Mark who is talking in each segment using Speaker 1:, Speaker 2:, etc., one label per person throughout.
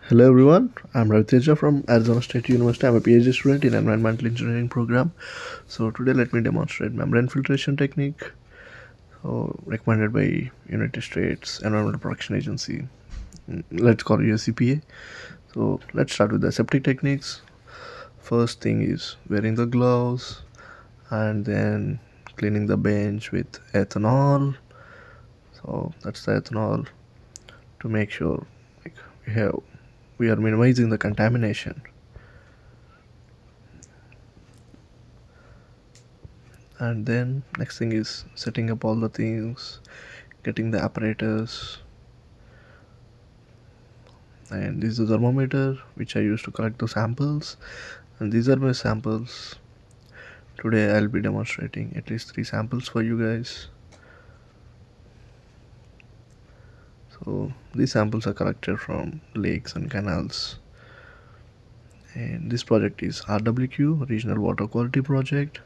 Speaker 1: Hello everyone, I'm Ravi Teja from Arizona State University. I'm a PhD student in environmental engineering program. So today let me demonstrate membrane filtration technique, recommended by United States Environmental Protection Agency. Let's call it USEPA. So let's start with the aseptic techniques. First thing is wearing the gloves and then cleaning the bench with ethanol. So that's the ethanol to make sure like, we are minimizing the contamination. And then next thing is setting up all the things, getting the apparatus, and this is the thermometer which I use to collect the samples, and these are my samples. Today I'll be demonstrating at least 3 samples for you guys. So these samples are collected from lakes and canals, and this project is RWQ, Regional Water Quality Project,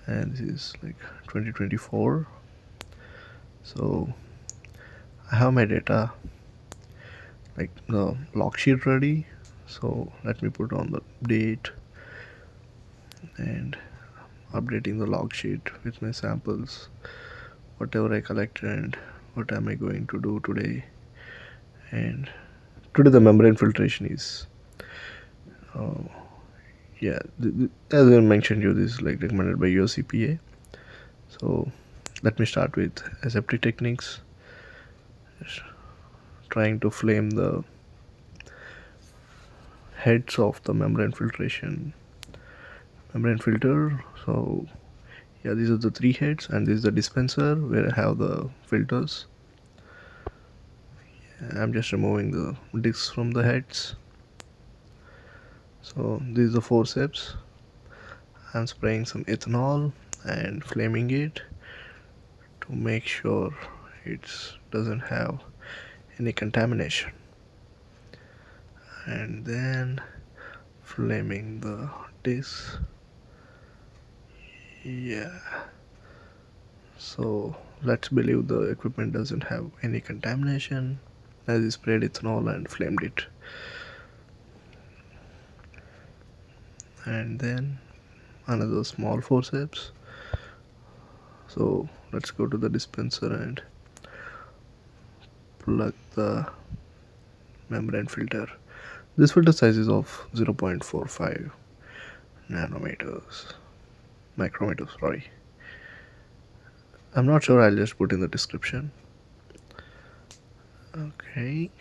Speaker 1: and this is like 2024. So I have my data, like the log sheet ready. So let me put on the date and updating the log sheet with my samples, whatever I collected and what am I going to do today. And today the membrane filtration is uh, as I mentioned you, this is like recommended by USEPA. So let me start with aseptic techniques. Just trying to flame the heads of the membrane filter. So yeah, these are the 3 heads, and this is the dispenser where I have the filters. I'm just removing the discs from the heads. So these are the forceps. I'm spraying some ethanol and flaming it to make sure it doesn't have any contamination, and then flaming the discs. Yeah, so let's believe the equipment doesn't have any contamination as I sprayed ethanol and flamed it. And then another small forceps. So let's go to the dispenser and plug the membrane filter. This filter size is of 0.45 nanometers, micrometers, sorry. I'm not sure, I'll just put in the description. Okay,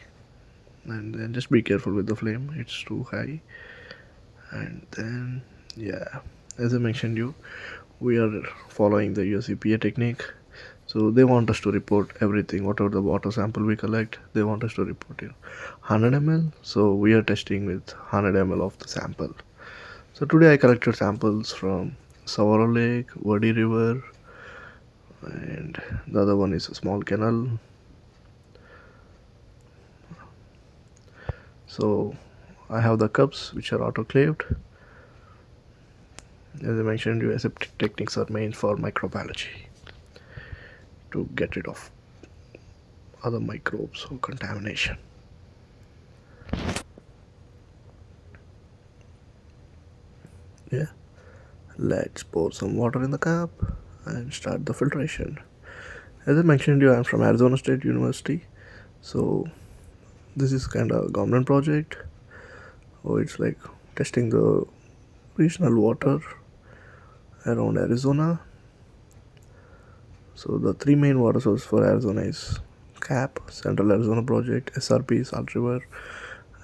Speaker 1: and then just be careful with the flame, it's too high. And then, yeah, as I mentioned you, we are following the USEPA technique. So they want us to report everything, whatever the water sample we collect, they want us to report in 100 ml. So we are testing with 100 ml of the sample. So today I collected samples from Savara Lake, Vadi River, and the other one is a small canal. So I have the cups which are autoclaved. As I mentioned, you aseptic techniques are made for microbiology to get rid of other microbes or contamination. Yeah, let's pour some water in the cup and start the filtration. As I mentioned you, I'm from Arizona State University. So this is kind of a government project. It's like testing the regional water around Arizona. So the 3 main water sources for Arizona is CAP, Central Arizona Project, SRP, Salt River,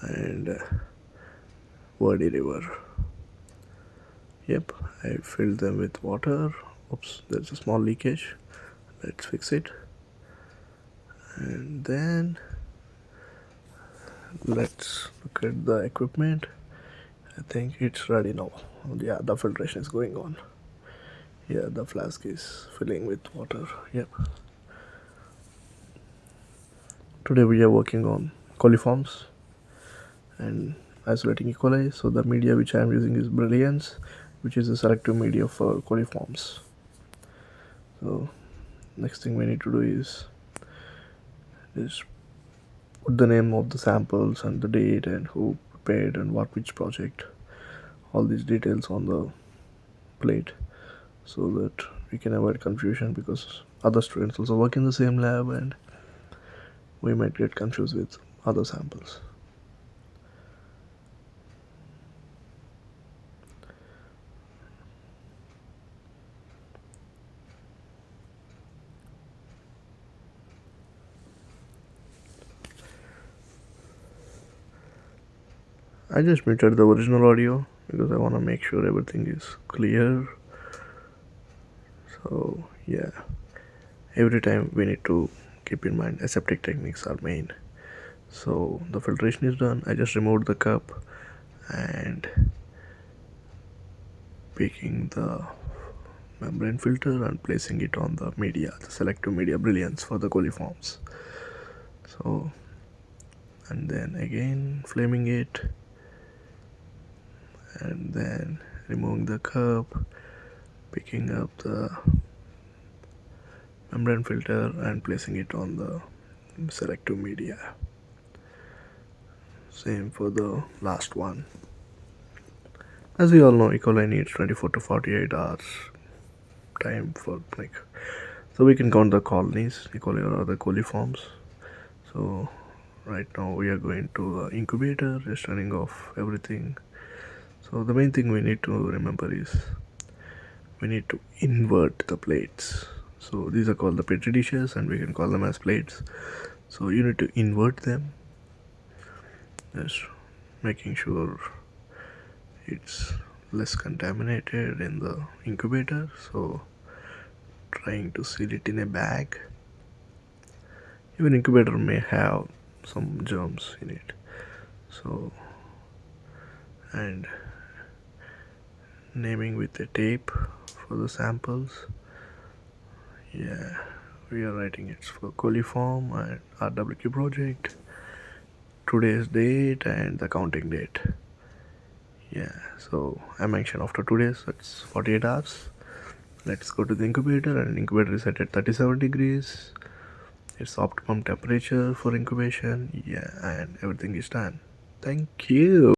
Speaker 1: and Verde River. Yep, I filled them with water. Oops, there's a small leakage. Let's fix it. And then let's look at the equipment. I think it's ready now. Yeah, the filtration is going on. Yeah, the flask is filling with water. Yep. Today we are working on coliforms and isolating E. coli. So the media which I am using is Brilliance, which is a selective media for coliforms. So next thing we need to do is just put the name of the samples and the date and who prepared and what which project, all these details on the plate, so that we can avoid confusion, because other students also work in the same lab and we might get confused with other samples. I just muted the original audio because I want to make sure everything is clear. So yeah, every time we need to keep in mind aseptic techniques are main. So the filtration is done. I just removed the cup and picking the membrane filter and placing it on the media, the selective media Brilliance for the coliforms. So, and then again flaming it, and then removing the cup, picking up the membrane filter and placing it on the selective media. Same for the last one. As we all know, E. coli needs 24 to 48 hours time for so we can count the colonies, E. coli or other coliforms. So right now we are going to the incubator, just turning off everything. So the main thing we need to remember is we need to invert the plates. So these are called the petri dishes and we can call them as plates. So you need to invert them, just making sure it's less contaminated in the incubator. So trying to seal it in a bag. Even incubator may have some germs in it. So, and naming with a tape for the samples. Yeah, we are writing it's for Coliform and RWQ project, today's date and the counting date. Yeah, so I mentioned after 2 days, that's 48 hours. Let's go to the incubator, and incubator is set at 37 degrees. It's optimum temperature for incubation. Yeah, and everything is done. Thank you.